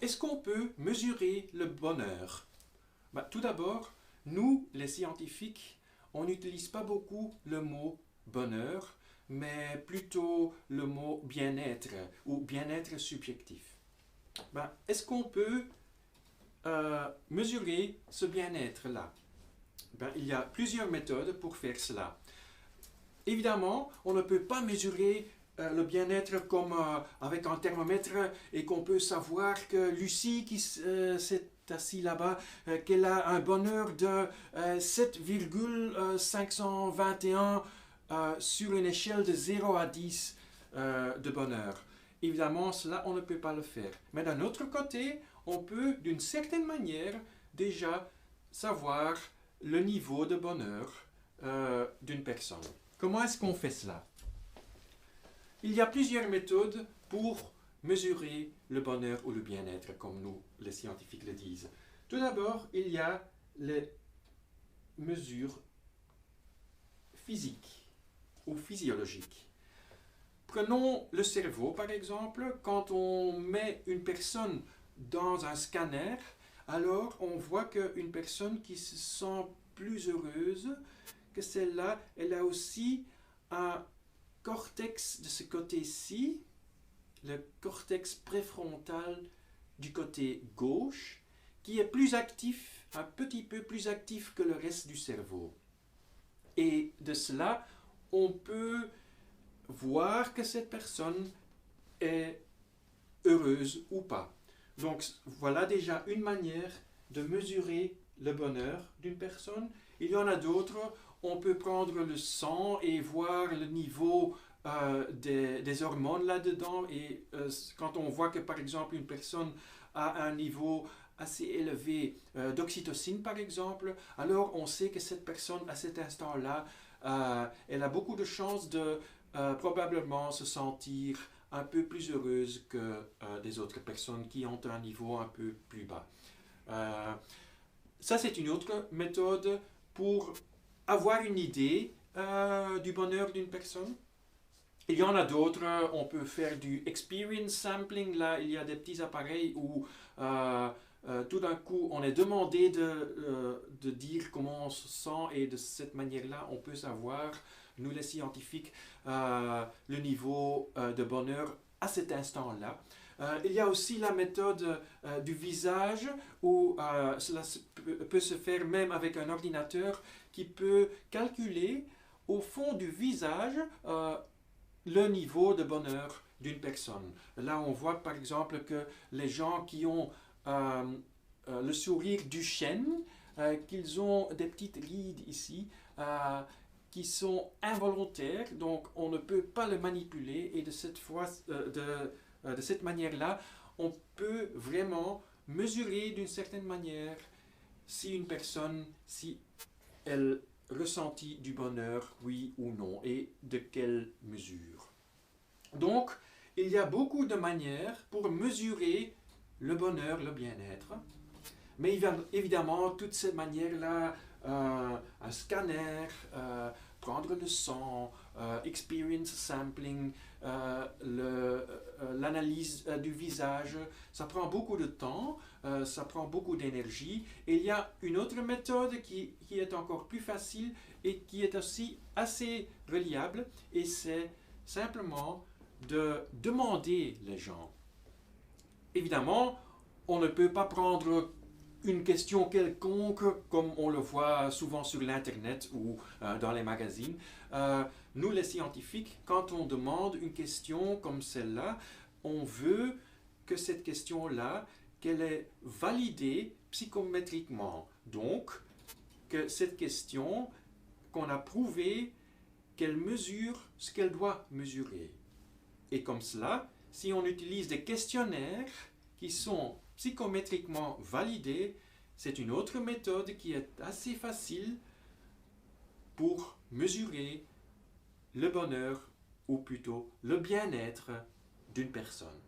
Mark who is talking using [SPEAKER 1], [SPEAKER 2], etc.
[SPEAKER 1] est-ce qu'on peut mesurer le bonheur? Tout d'abord, nous, les scientifiques, on n'utilise pas beaucoup le mot bonheur, mais plutôt le mot bien-être ou bien-être subjectif. Est-ce qu'on peut mesurer ce bien-être-là? Il y a plusieurs méthodes pour faire cela. Évidemment, on ne peut pas mesurer le bien-être comme avec un thermomètre et qu'on peut savoir que Lucie qui s'est assise là-bas, qu'elle a un bonheur de 7,521 sur une échelle de 0 à 10 de bonheur. Évidemment, cela, on ne peut pas le faire. Mais d'un autre côté, on peut, d'une certaine manière, déjà savoir le niveau de bonheur d'une personne. Comment est-ce qu'on fait cela? Il y a plusieurs méthodes pour mesurer le bonheur ou le bien-être, comme nous, les scientifiques le disent. Tout d'abord, il y a les mesures physiques ou physiologiques. Prenons le cerveau, par exemple. Quand on met une personne dans un scanner, alors on voit qu'une personne qui se sent plus heureuse que celle-là, elle a aussi un cortex de ce côté-ci, le cortex préfrontal du côté gauche, qui est plus actif, un petit peu plus actif que le reste du cerveau. Et de cela, on peut voir que cette personne est heureuse ou pas. Donc voilà déjà une manière de mesurer le bonheur d'une personne. Il y en a d'autres. On peut prendre le sang et voir le niveau des hormones là-dedans. Et quand on voit que par exemple une personne a un niveau assez élevé d'oxytocine par exemple, alors on sait que cette personne à cet instant-là, elle a beaucoup de chances de probablement se sentir un peu plus heureuse que des autres personnes qui ont un niveau un peu plus bas. Ça, c'est une autre méthode pour avoir une idée du bonheur d'une personne. Il y en a d'autres, on peut faire du experience sampling. Là, il y a des petits appareils où tout d'un coup, on est demandé de dire comment on se sent et de cette manière-là, on peut savoir, nous les scientifiques, le niveau de bonheur à cet instant-là. Il y a aussi la méthode du visage où cela peut se faire même avec un ordinateur qui peut calculer au fond du visage le niveau de bonheur d'une personne. Là, on voit par exemple que les gens qui ont le sourire du chêne, qu'ils ont des petites rides ici, qui sont involontaires, donc on ne peut pas le manipuler et de cette manière-là, on peut vraiment mesurer d'une certaine manière si une personne, si elle ressentit du bonheur, oui ou non, et de quelle mesure. Donc, il y a beaucoup de manières pour mesurer le bonheur, le bien-être. Mais évidemment, toutes ces manières-là, un scanner, prendre le sang, experience sampling, l'analyse du visage, ça prend beaucoup de temps, ça prend beaucoup d'énergie. Et il y a une autre méthode qui est encore plus facile et qui est aussi assez reliable, et c'est simplement de demander les gens. Évidemment, on ne peut pas prendre une question quelconque, comme on le voit souvent sur l'Internet ou dans les magazines. Nous, les scientifiques, quand on demande une question comme celle-là, on veut que cette question-là, qu'elle est validée psychométriquement. Donc, que cette question, qu'on a prouvé qu'elle mesure ce qu'elle doit mesurer. Et comme cela, si on utilise des questionnaires qui sont psychométriquement validés, c'est une autre méthode qui est assez facile pour mesurer le bonheur ou plutôt le bien-être d'une personne.